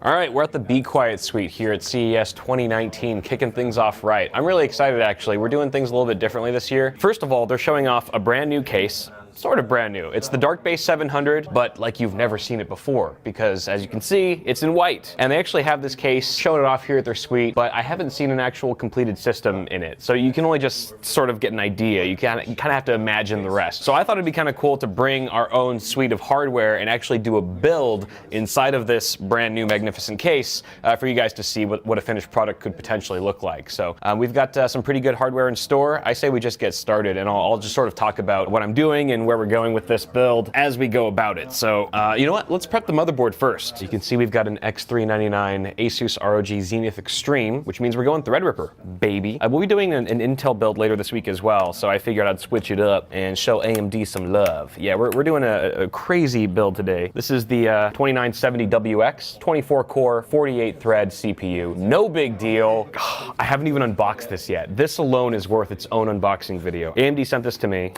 All right, we're at the Be Quiet suite here at CES 2019, kicking things off right. I'm really excited, actually. We're doing things a little bit differently this year. First of all, they're showing off a brand new case. Sort of brand new. It's the Dark Base 700, but like you've never seen it before, because as you can see, it's in white. And they actually have this case, showing it off here at their suite, but I haven't seen an actual completed system in it. So you can only just sort of get an idea. You kind of have to imagine the rest. So I thought it'd be kind of cool to bring our own suite of hardware and actually do a build inside of this brand new magnificent case for you guys to see what a finished product could potentially look like. So we've got some pretty good hardware in store. I say we just get started, and I'll just sort of talk about what I'm doing and where we're going with this build as we go about it. So you know what, let's prep the motherboard first. You can see we've got an X399 Asus ROG Zenith Extreme, which means we're going Threadripper, baby. We'll be doing an Intel build later this week as well, so I figured I'd switch it up and show AMD some love. Yeah, we're doing a crazy build today. This is the 2970WX, 24 core, 48 thread CPU. No big deal. I haven't even unboxed this yet. This alone is worth its own unboxing video. AMD sent this to me.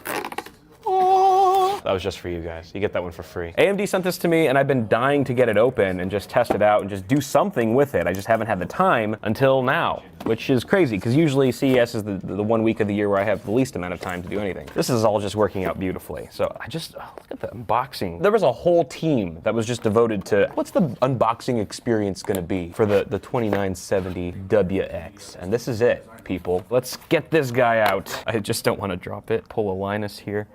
That was just for you guys. You get that one for free. AMD sent this to me, and I've been dying to get it open and just test it out and just do something with it. I just haven't had the time until now, which is crazy, because usually CES is the 1 week of the year where I have the least amount of time to do anything. This is all just working out beautifully. So I just, look at the unboxing. There was a whole team that was just devoted to, what's the unboxing experience gonna be for the 2970WX? And this is it, people. Let's get this guy out. I just don't want to drop it. Pull a Linus here.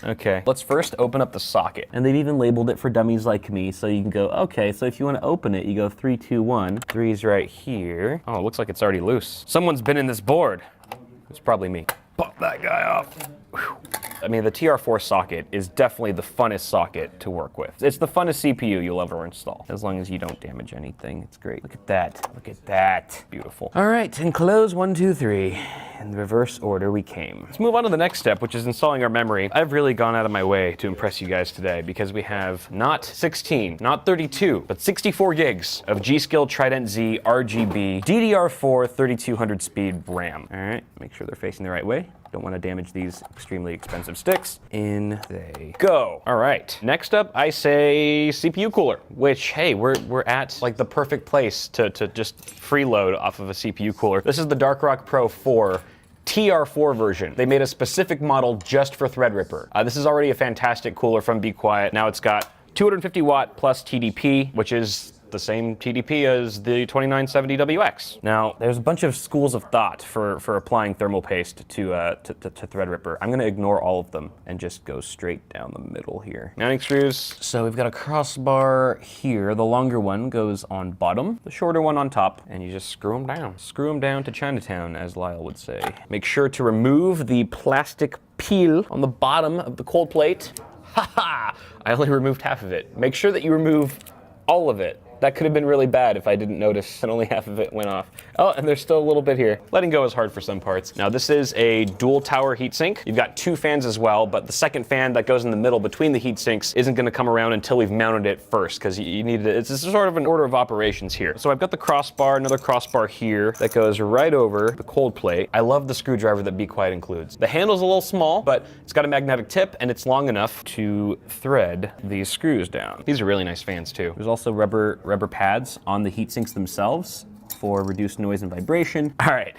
Okay, let's first open up the socket. And they've even labeled it for dummies like me, so you can go, okay, so if you want to open it, you go 3, 2, 1. 3's right here. Oh, it looks like it's already loose. Someone's been in this board. It's probably me. Pop that guy off. Whew. I mean, the TR4 socket is definitely the funnest socket to work with. It's the funnest CPU you'll ever install, as long as you don't damage anything. It's great. Look at that. Look at that. Beautiful. All right, and close 1, 2, 3. In the reverse order we came. Let's move on to the next step, which is installing our memory. I've really gone out of my way to impress you guys today, because we have not 16, not 32, but 64 gigs of G.Skill Trident Z RGB DDR4 3200 speed RAM. All right, make sure they're facing the right way. Don't want to damage these extremely expensive sticks. In they go. All right, next up, I say CPU cooler, which, hey, we're at like the perfect place to just freeload off of a CPU cooler. This is the Darkrock Pro 4 TR4 version. They made a specific model just for Threadripper. This is already a fantastic cooler from Be Quiet. Now it's got 250 watt plus TDP, which is the same TDP as the 2970WX. Now, there's a bunch of schools of thought for applying thermal paste to Threadripper. I'm gonna ignore all of them and just go straight down the middle here. Mounting screws. So we've got a crossbar here. The longer one goes on bottom, the shorter one on top, and you just screw them down. Screw them down to Chinatown, as Lyle would say. Make sure to remove the plastic peel on the bottom of the cold plate. Haha! I only removed half of it. Make sure that you remove all of it. That could have been really bad if I didn't notice and only half of it went off. Oh, and there's still a little bit here. Letting go is hard for some parts. Now this is a dual tower heatsink. You've got 2 fans as well, but the second fan that goes in the middle between the heat sinks isn't gonna come around until we've mounted it first, because you need to, it's sort of an order of operations here. So I've got the crossbar, another crossbar here that goes right over the cold plate. I love the screwdriver that Be Quiet includes. The handle's a little small, but it's got a magnetic tip and it's long enough to thread these screws down. These are really nice fans too. There's also rubber pads on the heat sinks themselves for reduced noise and vibration. All right,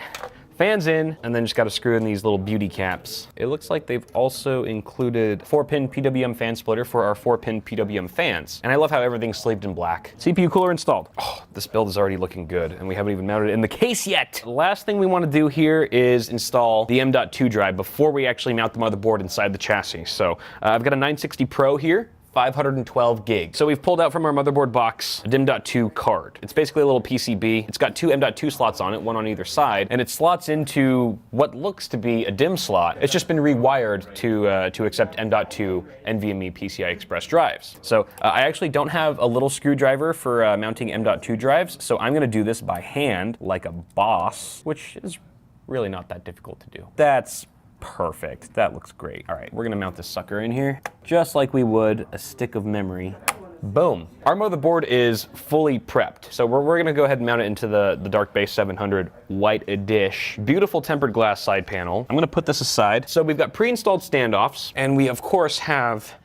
fans in, and then just got to screw in these little beauty caps. It looks like they've also included 4-pin PWM fan splitter for our 4-pin PWM fans. And I love how everything's sleeved in black. CPU cooler installed. Oh, this build is already looking good, and we haven't even mounted it in the case yet. The last thing we want to do here is install the M.2 drive before we actually mount the motherboard inside the chassis. So I've got a 960 Pro here. 512 gigs. So we've pulled out from our motherboard box a M.2 card. It's basically a little PCB. It's got 2 M.2 slots on it, one on either side, and it slots into what looks to be a DIMM slot. It's just been rewired to accept M.2 NVMe PCI Express drives. So I actually don't have a little screwdriver for mounting M.2 drives, so I'm gonna do this by hand like a boss, which is really not that difficult to do. That's perfect. That looks great. All right, we're gonna mount this sucker in here, just like we would a stick of memory. Boom. Our motherboard is fully prepped. So we're gonna go ahead and mount it into the Dark Base 700 White Dish. Beautiful tempered glass side panel. I'm gonna put this aside. So we've got pre-installed standoffs, and we of course have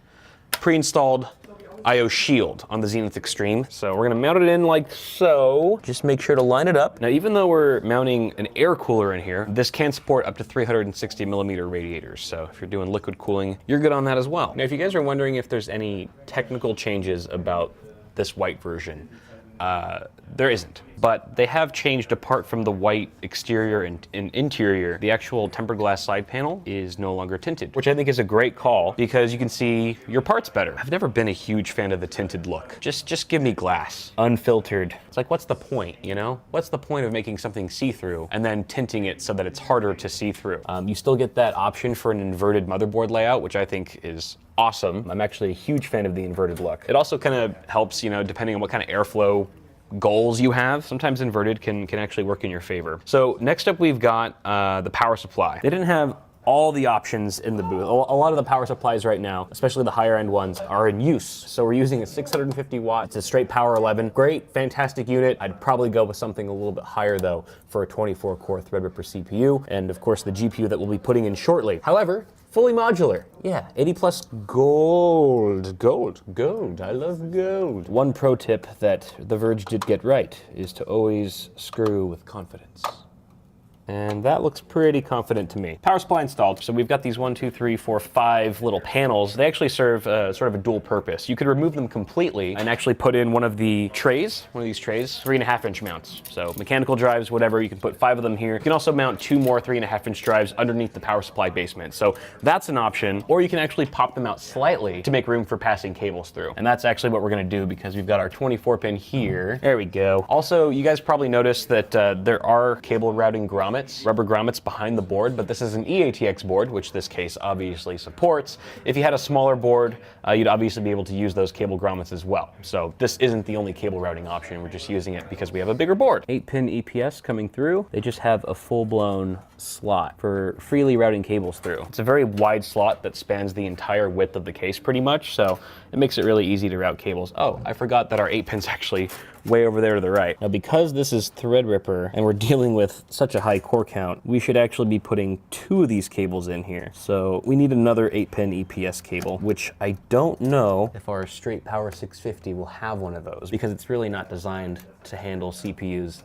pre-installed IO shield on the Zenith Extreme. So we're gonna mount it in like so. Just make sure to line it up. Now, even though we're mounting an air cooler in here, this can support up to 360 millimeter radiators. So if you're doing liquid cooling, you're good on that as well. Now, if you guys are wondering if there's any technical changes about this white version, there isn't. But they have changed, apart from the white exterior and interior, the actual tempered glass side panel is no longer tinted, which I think is a great call because you can see your parts better. I've never been a huge fan of the tinted look. Just give me glass, unfiltered. It's like, what's the point, you know? What's the point of making something see-through and then tinting it so that it's harder to see through? You still get that option for an inverted motherboard layout, which I think is awesome. I'm actually a huge fan of the inverted look. It also kind of helps, you know, depending on what kind of airflow goals you have. Sometimes inverted can actually work in your favor. So next up, we've got the power supply. They didn't have all the options in the booth. A lot of the power supplies right now, especially the higher end ones, are in use. So we're using a 650 watt, it's a straight power 11. Great, fantastic unit. I'd probably go with something a little bit higher though for a 24 core Threadripper CPU, and of course the GPU that we'll be putting in shortly. However, fully modular. Yeah, 80 plus gold. Gold, I love gold. One pro tip that The Verge did get right is to always screw with confidence. And that looks pretty confident to me. Power supply installed. So we've got these 1, 2, 3, 4, 5 little panels. They actually serve sort of a dual purpose. You could remove them completely and actually put in one of the trays, one of these trays, 3.5-inch mounts. So mechanical drives, whatever, you can put 5 of them here. You can also mount 2 more 3.5-inch drives underneath the power supply basement. So that's an option, or you can actually pop them out slightly to make room for passing cables through. And that's actually what we're gonna do because we've got our 24 pin here. There we go. Also, you guys probably noticed that there are cable routing grommets, rubber grommets behind the board, but this is an EATX board, which this case obviously supports. If you had a smaller board, you'd obviously be able to use those cable grommets as well. So this isn't the only cable routing option. We're just using it because we have a bigger board. 8-pin EPS coming through. They just have a full-blown slot for freely routing cables through. It's a very wide slot that spans the entire width of the case pretty much, so it makes it really easy to route cables. Oh, I forgot that our 8-pin's actually way over there to the right. Now, because this is Threadripper and we're dealing with such a high core count, we should actually be putting 2 of these cables in here. So we need another 8-pin EPS cable, which I don't know if our straight power 650 will have one of those because it's really not designed to handle CPUs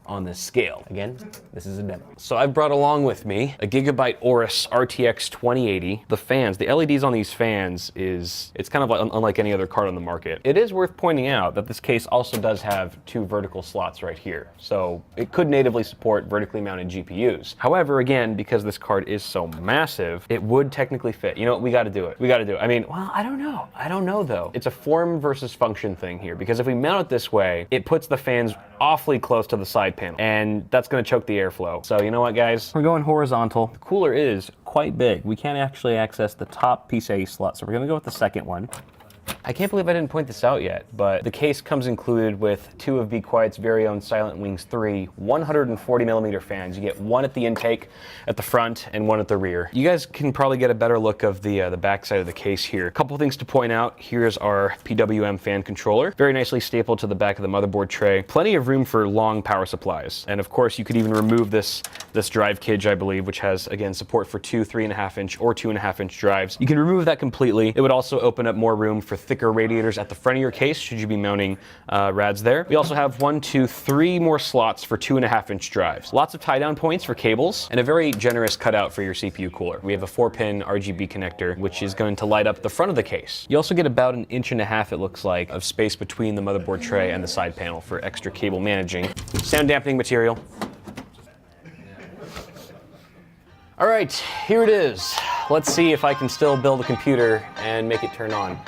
on this scale. Again, this is a demo. So I've brought along with me a Gigabyte Aorus RTX 2080. The fans, the LEDs on these fans it's kind of like unlike any other card on the market. It is worth pointing out that this case also does have 2 vertical slots right here. So it could natively support vertically mounted GPUs. However, again, because this card is so massive, it would technically fit. You know what, we gotta do it. We gotta do it. I mean, well, I don't know. I don't know though. It's a form versus function thing here because if we mount it this way, it puts the fans awfully close to the side panel, and that's going to choke the airflow. So you know what, guys? We're going horizontal. The cooler is quite big. We can't actually access the top PCIe slot, so we're going to go with the second one. I can't believe I didn't point this out yet, but the case comes included with 2 of Be Quiet's very own Silent Wings 3 140mm fans. You get one at the intake at the front and one at the rear. You guys can probably get a better look of the back side of the case here. A couple things to point out. Here's our PWM fan controller, very nicely stapled to the back of the motherboard tray. Plenty of room for long power supplies. And of course, you could even remove this drive cage, I believe, which has, again, support for 2 3.5-inch or 2.5-inch drives. You can remove that completely. It would also open up more room for thicker radiators at the front of your case, should you be mounting rads there. We also have 1, 2, 3 more slots for 2.5-inch drives. Lots of tie-down points for cables, and a very generous cutout for your CPU cooler. We have a 4-pin RGB connector, which is going to light up the front of the case. You also get about 1.5 inches, it looks like, of space between the motherboard tray and the side panel for extra cable managing. Sound dampening material. All right, here it is. Let's see if I can still build a computer and make it turn on.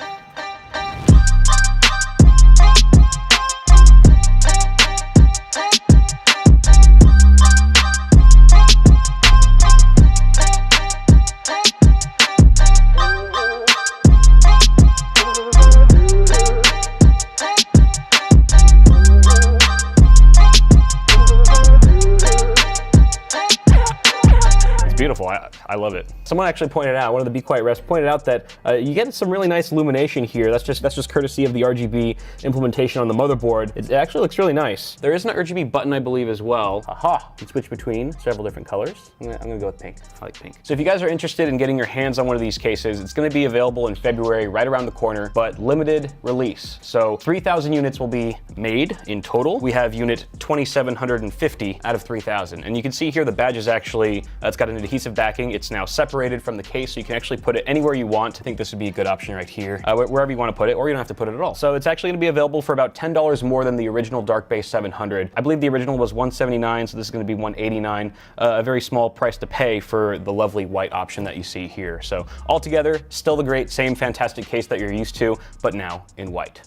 beautiful. I love it. Someone actually pointed out, one of the Be Quiet reps pointed out that you get some really nice illumination here. That's just courtesy of the RGB implementation on the motherboard. It actually looks really nice. There is an RGB button, I believe, as well. Aha! You can switch between several different colors. I'm gonna go with pink. I like pink. So if you guys are interested in getting your hands on one of these cases, it's gonna be available in February, right around the corner, but limited release. So 3,000 units will be made in total. We have unit 2,750 out of 3,000. And you can see here the badge is actually, it's got an adhesive backing. It's now separated from the case, so you can actually put it anywhere you want. I think this would be a good option right here, wherever you want to put it, or you don't have to put it at all. So it's actually going to be available for about $10 more than the original Dark Base 700. I believe the original was $179, so this is going to be $189. A very small price to pay for the lovely white option that you see here. So altogether, still the great, same fantastic case that you're used to, but now in white.